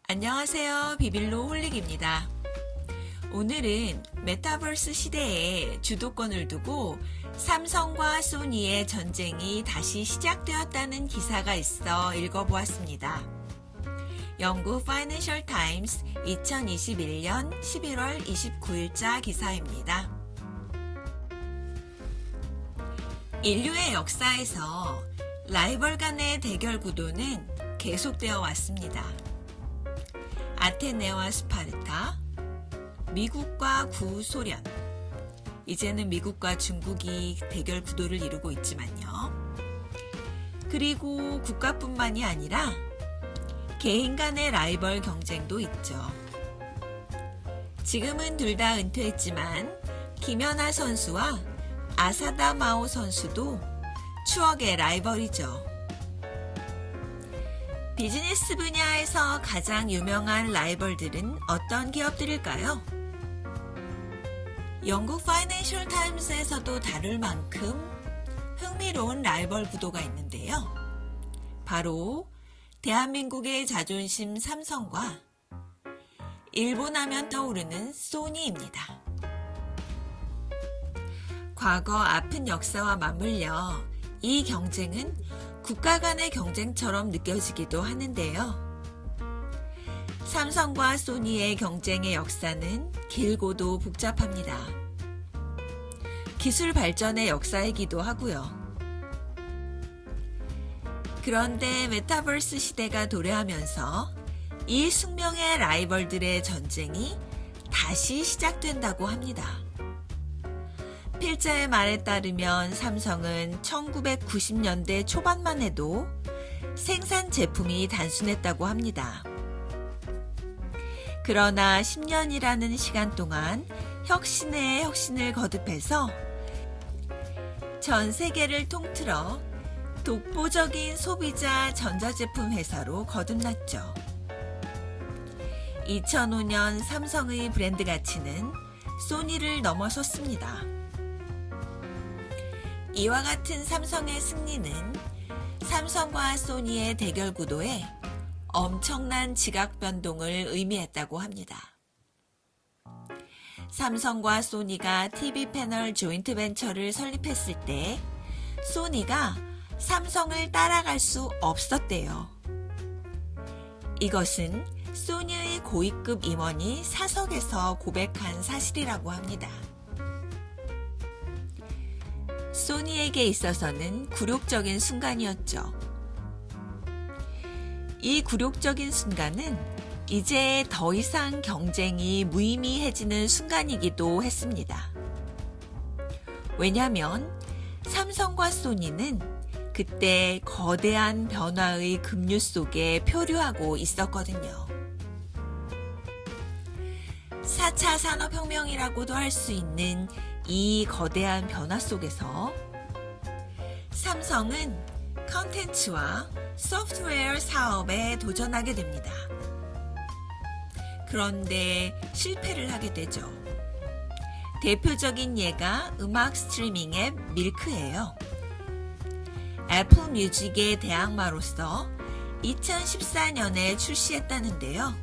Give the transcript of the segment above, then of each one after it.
안녕하세요. 비빌로 홀릭입니다. 오늘은 메타버스 시대에 주도권을 두고 삼성과 소니의 전쟁이 다시 시작되었다는 기사가 있어 읽어보았습니다. 영국 파이낸셜 타임스 2021년 11월 29일자 기사입니다. 인류의 역사에서 라이벌 간의 대결 구도는 계속되어 왔습니다. 아테네와 스파르타, 미국과 구소련, 이제는 미국과 중국이 대결 구도를 이루고 있지만요. 그리고 국가뿐만이 아니라 개인 간의 라이벌 경쟁도 있죠. 지금은 둘 다 은퇴했지만 김연아 선수와 아사다 마오 선수도 추억의 라이벌이죠. 비즈니스 분야에서 가장 유명한 라이벌들은 어떤 기업들일까요? 영국 파이낸셜 타임스에서도 다룰 만큼 흥미로운 라이벌 구도가 있는데요. 바로 대한민국의 자존심 삼성과 일본 하면 떠오르는 소니입니다. 과거 아픈 역사와 맞물려 이 경쟁은 국가 간의 경쟁처럼 느껴지기도 하는데요. 삼성과 소니의 경쟁의 역사는 길고도 복잡합니다. 기술 발전의 역사이기도 하고요. 그런데 메타버스 시대가 도래하면서 이 숙명의 라이벌들의 전쟁이 다시 시작된다고 합니다. 필자의 말에 따르면 삼성은 1990년대 초반만 해도 생산 제품이 단순했다고 합니다. 그러나 10년이라는 시간 동안 혁신에 혁신을 거듭해서 전 세계를 통틀어 독보적인 소비자 전자제품 회사로 거듭났죠. 2005년 삼성의 브랜드 가치는 소니를 넘어섰습니다. 이와 같은 삼성의 승리는 삼성과 소니의 대결 구도에 엄청난 지각 변동을 의미했다고 합니다. 삼성과 소니가 TV 패널 조인트 벤처를 설립했을 때 소니가 삼성을 따라갈 수 없었대요. 이것은 소니의 고위급 임원이 사석에서 고백한 사실이라고 합니다. 소니에게 있어서는 굴욕적인 순간이었죠. 이 굴욕적인 순간은 이제 더 이상 경쟁이 무의미해지는 순간이기도 했습니다. 왜냐하면 삼성과 소니는 그때 거대한 변화의 급류 속에 표류하고 있었거든요. 4차 산업혁명이라고도 할 수 있는 이 거대한 변화 속에서 삼성은 컨텐츠와 소프트웨어 사업에 도전하게 됩니다. 그런데 실패를 하게 되죠. 대표적인 예가 음악 스트리밍 앱 밀크예요. 애플 뮤직의 대항마로서 2014년에 출시했다는데요.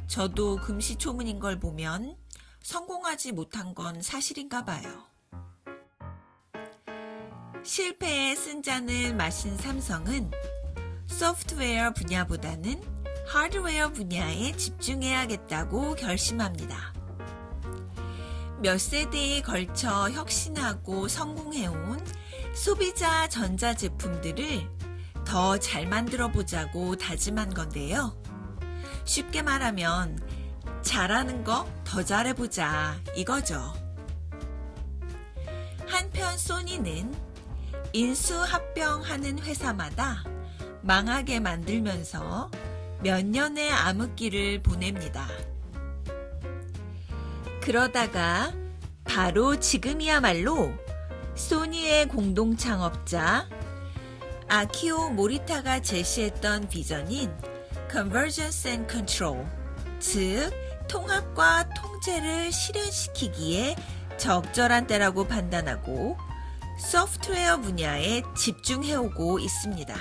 저도 금시초문인 걸 보면 성공하지 못한 건 사실인가 봐요. 실패의 쓴잔을 마신 삼성은 소프트웨어 분야보다는 하드웨어 분야에 집중해야겠다고 결심합니다. 몇 세대에 걸쳐 혁신하고 성공해온 소비자 전자제품들을 더 잘 만들어 보자고 다짐한 건데요. 쉽게 말하면 잘하는 거 더 잘해보자 이거죠. 한편 소니는 인수합병하는 회사마다 망하게 만들면서 몇 년의 암흑기를 보냅니다. 그러다가 바로 지금이야말로 소니의 공동 창업자 아키오 모리타가 제시했던 비전인 Convergence and Control, 즉 통합과 통제를 실현시키기에 적절한 때라고 판단하고 소프트웨어 분야에 집중해오고 있습니다.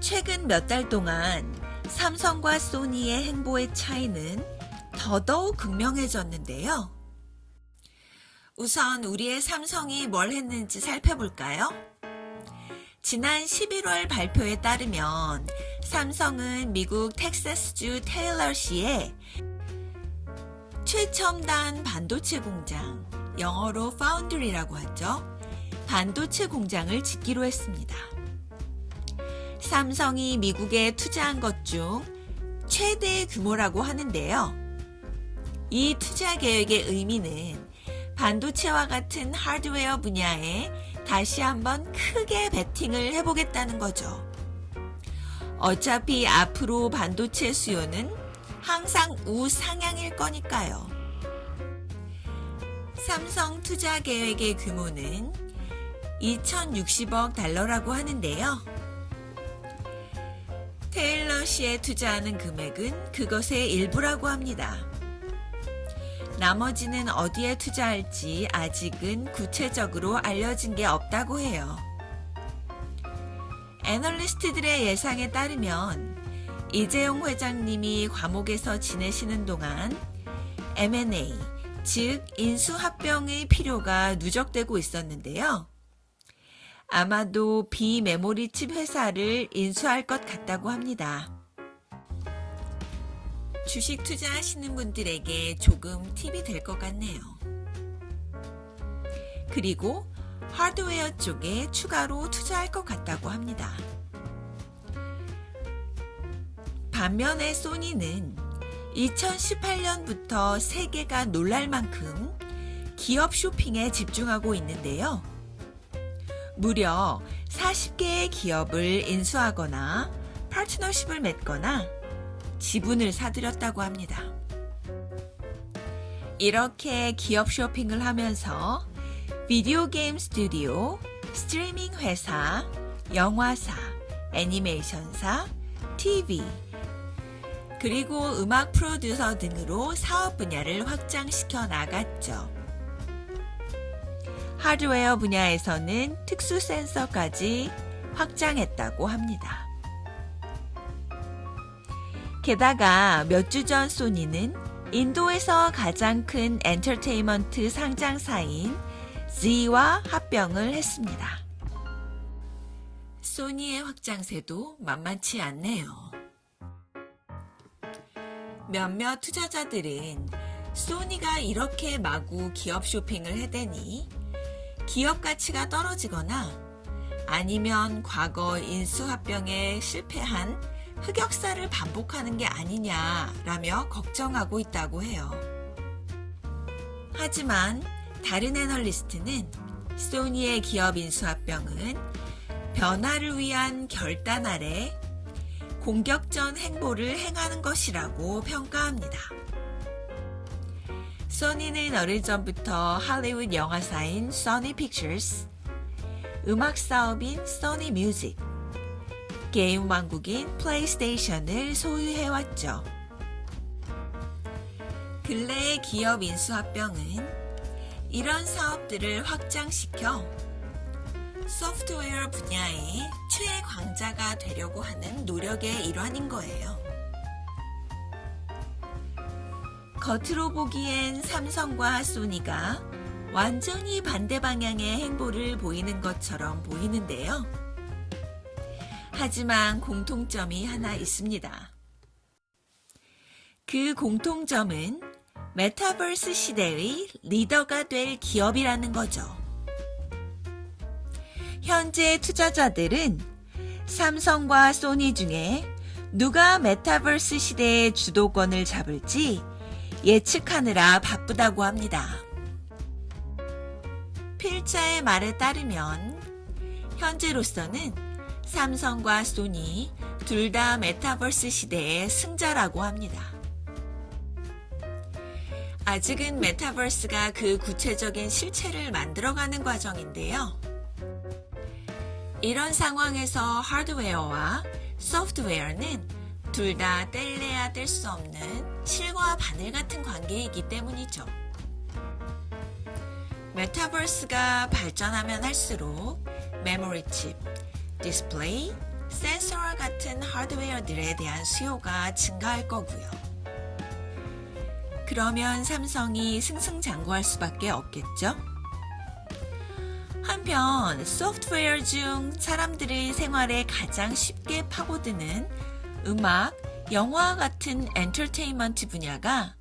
최근 몇 달 동안 삼성과 소니의 행보의 차이는 더더욱 극명해졌는데요. 우선 우리의 삼성이 뭘 했는지 살펴볼까요? 지난 11월 발표에 따르면 삼성은 미국 텍사스주 테일러시에 최첨단 반도체 공장, 영어로 파운드리라고 하죠. 반도체 공장을 짓기로 했습니다. 삼성이 미국에 투자한 것 중 최대 규모라고 하는데요. 이 투자 계획의 의미는 반도체와 같은 하드웨어 분야에 다시 한번 크게 베팅을 해보겠다는 거죠. 어차피 앞으로 반도체 수요는 항상 우상향일 거니까요. 삼성 투자 계획의 규모는 2,060억 달러라고 하는데요. 테일러시에 투자하는 금액은 그것의 일부라고 합니다. 나머지는 어디에 투자할지 아직은 구체적으로 알려진 게 없다고 해요. 애널리스트들의 예상에 따르면 이재용 회장님이 감옥에서 지내시는 동안 M&A, 즉 인수합병의 필요가 누적되고 있었는데요. 아마도 비메모리 칩 회사를 인수할 것 같다고 합니다. 주식 투자하시는 분들에게 조금 팁이 될 것 같네요. 그리고 하드웨어 쪽에 추가로 투자할 것 같다고 합니다. 반면에 소니는 2018년부터 세계가 놀랄 만큼 기업 쇼핑에 집중하고 있는데요. 무려 40개의 기업을 인수하거나 파트너십을 맺거나 지분을 사들였다고 합니다. 이렇게 기업 쇼핑을 하면서 비디오 게임 스튜디오, 스트리밍 회사, 영화사, 애니메이션사, TV, 그리고 음악 프로듀서 등으로 사업 분야를 확장시켜 나갔죠. 하드웨어 분야에서는 특수 센서까지 확장했다고 합니다. 게다가 몇 주 전 소니는 인도에서 가장 큰 엔터테인먼트 상장사인 Z와 합병을 했습니다. 소니의 확장세도 만만치 않네요. 몇몇 투자자들은 소니가 이렇게 마구 기업 쇼핑을 해대니 기업 가치가 떨어지거나 아니면 과거 인수합병에 실패한 흑역사를 반복하는 게 아니냐라며 걱정하고 있다고 해요. 하지만 다른 애널리스트는 소니의 기업 인수합병은 변화를 위한 결단 아래 공격전 행보를 행하는 것이라고 평가합니다. 소니는 어릴 적부터 할리우드 영화사인 소니 픽처스, 음악 사업인 소니 뮤직, 게임 왕국인 플레이스테이션을 소유해왔죠. 근래의 기업 인수합병은 이런 사업들을 확장시켜 소프트웨어 분야의 최강자가 되려고 하는 노력의 일환인 거예요. 겉으로 보기엔 삼성과 소니가 완전히 반대 방향의 행보를 보이는 것처럼 보이는데요. 하지만 공통점이 하나 있습니다. 그 공통점은 메타버스 시대의 리더가 될 기업이라는 거죠. 현재 투자자들은 삼성과 소니 중에 누가 메타버스 시대의 주도권을 잡을지 예측하느라 바쁘다고 합니다. 필자의 말에 따르면 현재로서는 삼성과 소니 둘 다 메타버스 시대의 승자라고 합니다. 아직은 메타버스가 그 구체적인 실체를 만들어가는 과정인데요. 이런 상황에서 하드웨어와 소프트웨어는 둘 다 뗄래야 뗄 수 없는 실과 바늘 같은 관계이기 때문이죠. 메타버스가 발전하면 할수록 메모리 칩, 디스플레이, 센서와 같은 하드웨어들에 대한 수요가 증가할 거고요. 그러면 삼성이 승승장구할 수밖에 없겠죠? 한편 소프트웨어 중 사람들의 생활에 가장 쉽게 파고드는 음악, 영화 같은 엔터테인먼트 분야가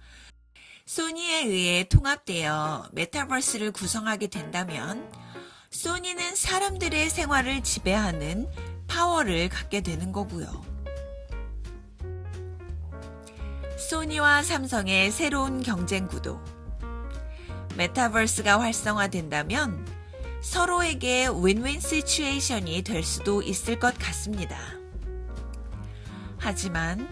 소니에 의해 통합되어 메타버스를 구성하게 된다면 소니는 사람들의 생활을 지배하는 파워를 갖게 되는 거고요. 소니와 삼성의 새로운 경쟁 구도. 메타버스가 활성화된다면 서로에게 윈윈 시츄에이션이 될 수도 있을 것 같습니다. 하지만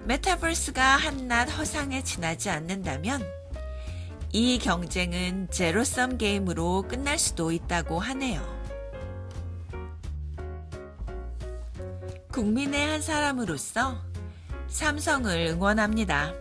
메타버스가 한낱 허상에 지나지 않는다면 이 경쟁은 제로섬 게임으로 끝날 수도 있다고 하네요. 국민의 한 사람으로서 삼성을 응원합니다.